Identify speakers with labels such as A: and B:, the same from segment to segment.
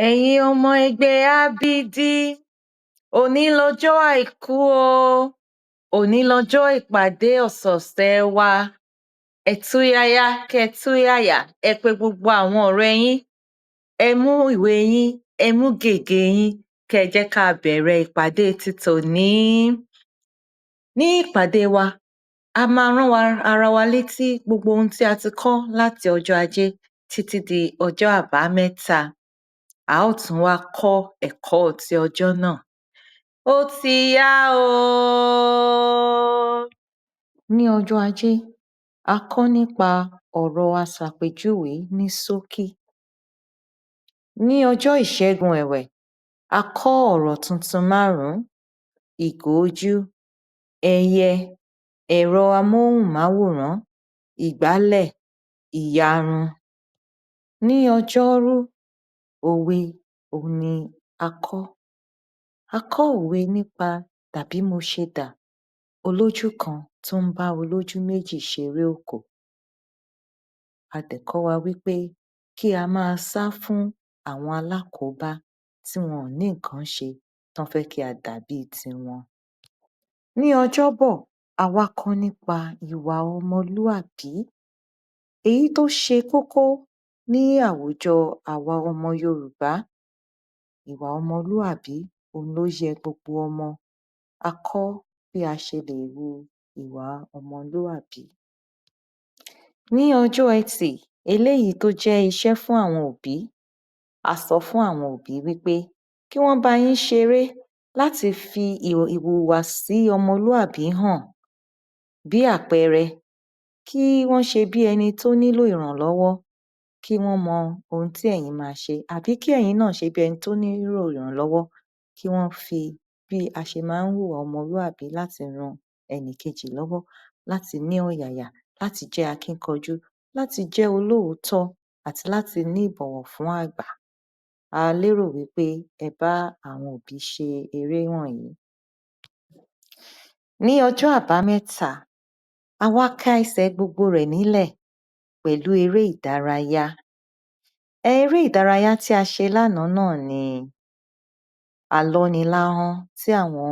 A: ẹ̀yin ọmọ ẹgbẹ́ abd òní lọ́jọ́ àìkú o òní lọ́jọ́ ìpàdé ọ̀sọ̀ọ̀sẹ̀ wa. ẹ túyáyá kẹ́ túyàyà, ẹ pe gbogbo àwọn ọ̀rẹ́ yín, ẹ mú ìwé yín, ẹ mú gègé yín, kẹ́ ẹ jẹ́ ká bẹ̀rẹ̀ ìpàdé ti tòní. Ní ìpàdé wa, a máa rán ara wa létí gbogbo ohun tí a ti kọ́ láti ọjọ́ ajé títí di ọjọ́ àbámẹ́ta. A ó tún wá kọ́ ẹ̀kọ́ ti ọjọ́ náà. Ó ti yá o. Ní ọjọ́ ajé, a kọ́ nípa ọ̀rọ̀ aṣàpèjúwe ní ṣókí. Ní ọjọ́ ìṣẹ́gun ẹ̀wẹ̀, a kọ́ ọ̀rọ̀ tuntun 5: ìgò ojú, ẹyẹ, ẹ̀rọ amóhùnmáwòrán, ìgbálẹ̀, ìyarun. Ní ọjọ́rú, òwe òhun ni a kọ́. A kọ́ òwe nípa tàbí mo ṣe dà, olójú kan tó ń bá olójú méjì ṣeré òkò. A dẹ̀ kọ́ wa wípé kí a máa sá fún àwọn alákòóbá tí wọn ò ní nǹkan ṣe tán fẹ́ kí a dà bíi tiwọn. Ní ọjọ́bọ̀, a wá kọ́ nípa ìwà ọmọlúàbí, èyí tó ṣe kókó ní àwùjọ àwa ọmọ Yorùbá. Ìwà ọmọlúàbí òhun ló yẹ gbogbo ọmọ. A kọ́ bí a ṣe lè hu ìwà ọmọlúàbí. Ní ọjọ́ ẹtì, eléyìí tó jẹ́ iṣẹ́ fún àwọn òbí, a sọ fún àwọn òbí wípé kí wọ́n bá yín ṣeré láti fi ìhùwàsí ọmọlúàbí hàn. Bí àpẹẹrẹ, kí wọ́n ṣe bí ẹni tó nílò ìrànlọ́wọ́, kí wọ́n mọ ohun tí ẹ̀yin máa ṣe, àbí kí ẹ̀yin náà ṣe bí ẹni tó nílò ìrànlọ́wọ́, kí wọ́n fi bí a ṣe máa ń hùwà ọmọlúàbí láti ran ẹnìkejì lọ́wọ́, láti ní ọ̀yàyà, láti jẹ́ akíkanjú, láti jẹ́ olóòótọ́ àti láti ní ìbọ̀wọ̀ fún àgbà. A lérò wípé ẹ bá àwọn òbí ṣe eré wọ̀nyí. Ní ọjọ́ àbámẹ́ta, a wá kásẹ̀ gbogbo rẹ̀ nílẹ̀ pẹ̀lú eré ìdárayá. Eré ìdárayá tí a ṣe lánàá náà ni alọ́niláhọ́n tí àwọn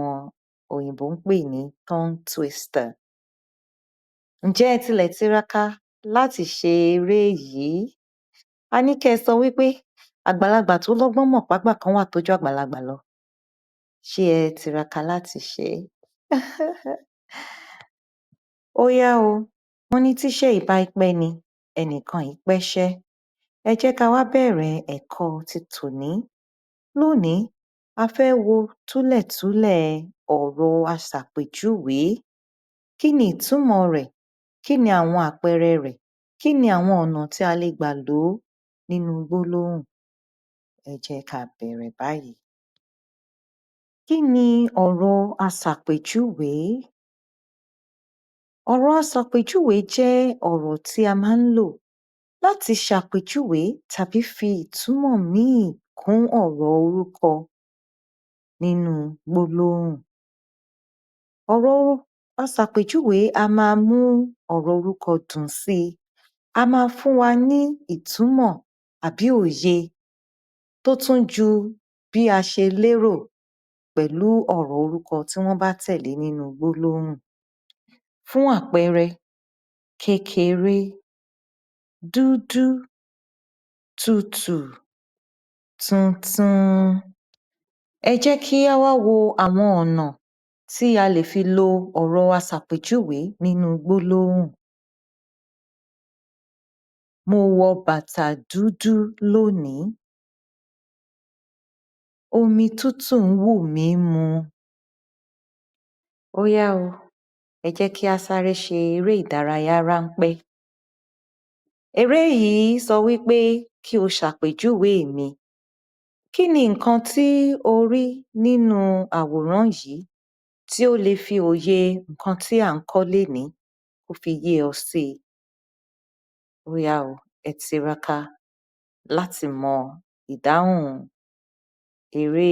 A: òyìnbó ń pè ní tongue twister. Ǹjẹ́ ẹ tilẹ̀ tiraka láti ṣe eré yìí? A ní kẹ́ ẹ sọ wípé àgbàlagbà tó lọ́gbọ́n mọ̀ págbà kan wà tó ju àgbàlagbà lọ. Ṣé ẹ tiraka láti ṣe é? Ó yá o, wọ́n ní tíṣẹ́ ì bá pẹ́ ni, ẹnìkan ì pẹ́ṣẹ́. Ẹ jẹ́ ká wá bẹ̀rẹ̀ ẹ̀kọ́ ti tòní. Lónìí, a fẹ́ wo túlẹ̀túlẹ̀ ọ̀rọ̀ aṣàpèjúwe. Kí ni ìtumọ̀ rẹ̀? Kí ni àwọn àpẹẹrẹ rẹ̀? Kí ni àwọn ọ̀nà tí a lè gbà lò ó nínú gbólóhùn? Ẹ jẹ́ ká bẹ̀rẹ̀ báyìí. Kí ni ọ̀rọ̀ aṣàpèjúwe? Ọ̀rọ̀ aṣàpèjúwe jẹ́ ọ̀rọ̀ tí a máa ń lò láti ṣàpèjúwe tàbí fi ìtumọ̀ míì kún ọ̀rọ̀ orúkọ nínú gbólóhùn. Ọ̀rọ̀ aṣàpèjúwe a máa mú ọ̀rọ̀ orúkọ dùn sí i. A máa fún wa ní ìtumọ̀ àbí òye tó tún ju bí a ṣe lérò pẹ̀lú ọ̀rọ̀ orúkọ tí wọ́n bá tẹ̀lé nínú gbólóhùn. Fún àpẹẹrẹ, kékeré, dúdú, tutù, tuntun. Ẹ jẹ́ kí á wá wo àwọn ọ̀nà tí a lè fi lo ọ̀rọ̀ aṣàpèjúwe nínú gbólóhùn. Mo wọ bàtà dúdú lónìí. Omi tútù ń wù mí mu. Ó yá o, ẹ jẹ́ kí á sáré ṣe eré ìdárayá ráńpẹ́. Eré yìí sọ wípé kí o ṣàpèjúwe mi. Kí ni nǹkan tí o rí nínú àwòrán yìí tí ó lè fi òye nǹkan tí à ń kọ́ lénìí kó fi yé ọ sí i? Ó yá o, ẹ tiraka láti mọ ìdáhùn eré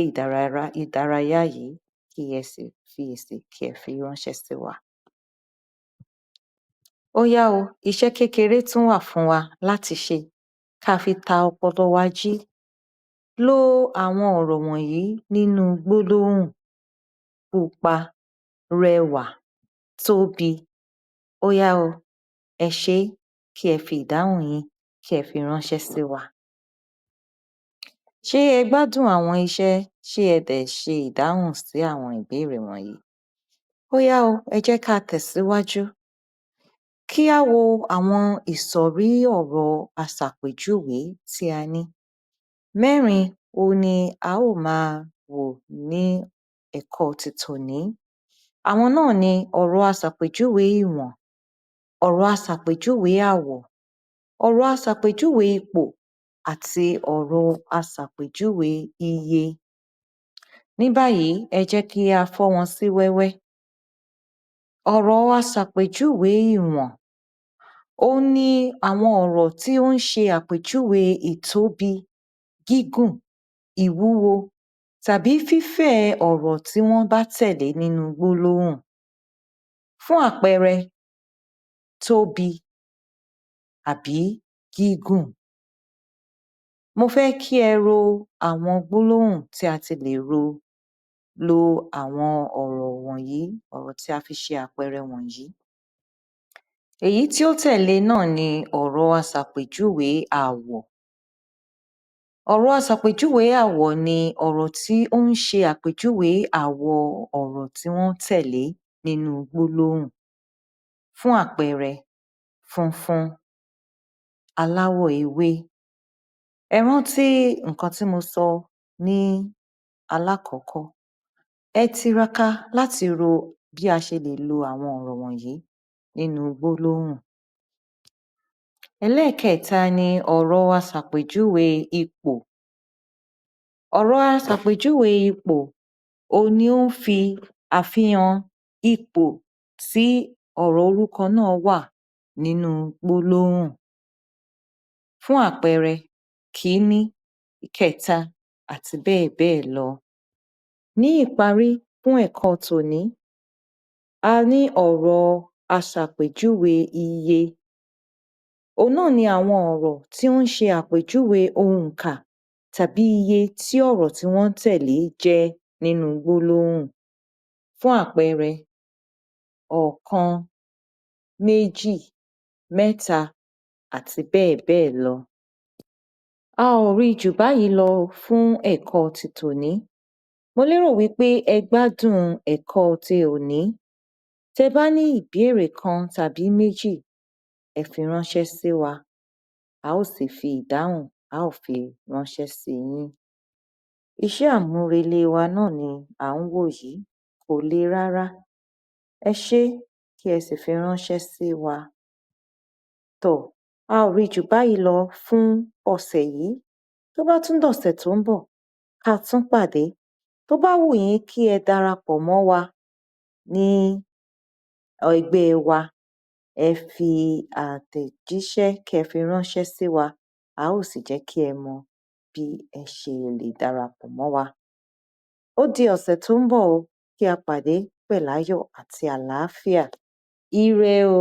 A: ìdárayá yìí kí ẹ sì fi èsì kí ẹ fi ránṣẹ́ sí wa. Ó yá o, iṣẹ́ kékeré tún wà fún wa láti ṣe ká fi ta ọpọlọ wa jí. Lo àwọn ọ̀rọ̀ wọ̀nyí nínú gbólóhùn: pupa, rẹwà, tóbi. Ó yá o, ẹ ṣé kí ẹ fi ìdáhùn yín kí ẹ fi ránṣẹ́ sí wa. Ṣé ẹ gbádùn àwọn iṣẹ́? Ṣé ẹ dẹ̀ ṣe ìdáhùn sí àwọn ìbéèrè wọ̀nyí? Ó yá o, ẹ jẹ́ ká tẹ̀síwájú. Kí á wo àwọn ìsọ̀rí ọ̀rọ̀ aṣàpèjúwe tí a ní. Mẹ́rin òhun ni a ó máa wò ní ẹ̀kọ́ ti tòní. Àwọn náà ni ọ̀rọ̀ aṣàpèjúwe ìwọ̀n, ọ̀rọ̀ aṣàpèjúwe àwọ̀, ọ̀rọ̀ aṣàpèjúwe ipò àti ọ̀rọ̀ aṣàpèjúwe iye. Ní báyìí, ẹ jẹ́ kí a fọ́ wọn sí wẹ́wẹ́. Ọ̀rọ̀ aṣàpèjúwe ìwọ̀n, òhun ni àwọn ọ̀rọ̀ tí ó ń ṣe àpèjúwe ìtóbi, gígùn, ìwúwo tàbí fífẹ̀ ọ̀rọ̀ tí wọ́n bá tẹ̀lé nínú gbólóhùn. Fún àpẹẹrẹ, tóbi àbí gígùn. Mo fẹ́ kí ẹ ro àwọn gbólóhùn tí a ti lè lo àwọn ọ̀rọ̀ wọ̀nyí, ọ̀rọ̀ tí a fi ṣe àpẹẹrẹ wọ̀nyí. Èyí tí ó tẹ̀le náà ni ọ̀rọ̀ aṣàpèjúwe àwọ̀. Ọ̀rọ̀ aṣàpèjúwe àwọ̀ ni ọ̀rọ̀ tí ó ń ṣe àpèjúwe àwọ̀ ọ̀rọ̀ tí wọ́n tẹ̀lé nínú gbólóhùn. Fún àpẹẹrẹ, funfun, aláwọ̀ ewé. Ẹ rántí nǹkan tí mo sọ ní alákọ̀ọ́kọ́. Ẹ tiraka láti ro bí a ṣe lè lo àwọn ọ̀rọ̀ wọ̀nyí nínú gbólóhùn. Ẹlẹ́ẹ̀kẹta ni ọ̀rọ̀ aṣàpèjúwe ipò. Ọ̀rọ̀ aṣàpèjúwe ipò, òhun ni ó ń fi àfihàn ipò tí ọ̀rọ̀ orúkọ náà wà nínú gbólóhùn. Fún àpẹẹrẹ, ìkíní, ìkẹta àti bẹ́ẹ̀ bẹ́ẹ̀ lọ. Ní ìparí fún ẹ̀kọ́ tòní, a ní ọ̀rọ̀ aṣàpèjúwe iye. Òhun náà ni àwọn ọ̀rọ̀ tí ó ń ṣe àpèjúwe oǹkà tàbí iye tí ọ̀rọ̀ tí wọ́n tẹ̀lé jẹ́ nínú gbólóhùn. Fún àpẹẹrẹ, ọ̀kan, méjì, mẹ́ta àti bẹ́ẹ̀ bẹ́ẹ̀ lọ. A ò rí jù báyìí lọ fún ẹ̀kọ́ ti tòní. Mo lérò wípé ẹ gbádùn ẹ̀kọ́ ti òní. Tẹ bá ní ìbéèrè kan tàbí méjì, ẹ fi ránṣẹ́ sí wa. A ó sì fi ìdáhùn, a ó fi ránṣẹ́ sí yín. Iṣẹ́ àmúrelé wa náà ni à ń wò yìí, kò le rárá. Ẹ ṣé kí ẹ sì fi ránṣẹ́ sí wa. Tọ̀, a ò rí jù báyìí lọ fún ọ̀sẹ̀ yìí. Tó bá tún dọ̀sẹ̀ tó ń bọ̀, ká tún pàdé. Tó bá wù yín kí ẹ darapọ̀ mọ́ wa ní ẹgbẹ́ wa, ẹ fi àtẹ̀jíṣẹ́ kí ẹ fi ránṣẹ́ sí wa. A ó sì jẹ́ kí ẹ mọ bí ẹ ṣe lè darapọ̀ mọ́ wa. Ó di ọ̀sẹ̀ tó ń bọ̀ o, kí a pàdé pẹ̀láyọ̀ àti àlàáfíà. Ire o.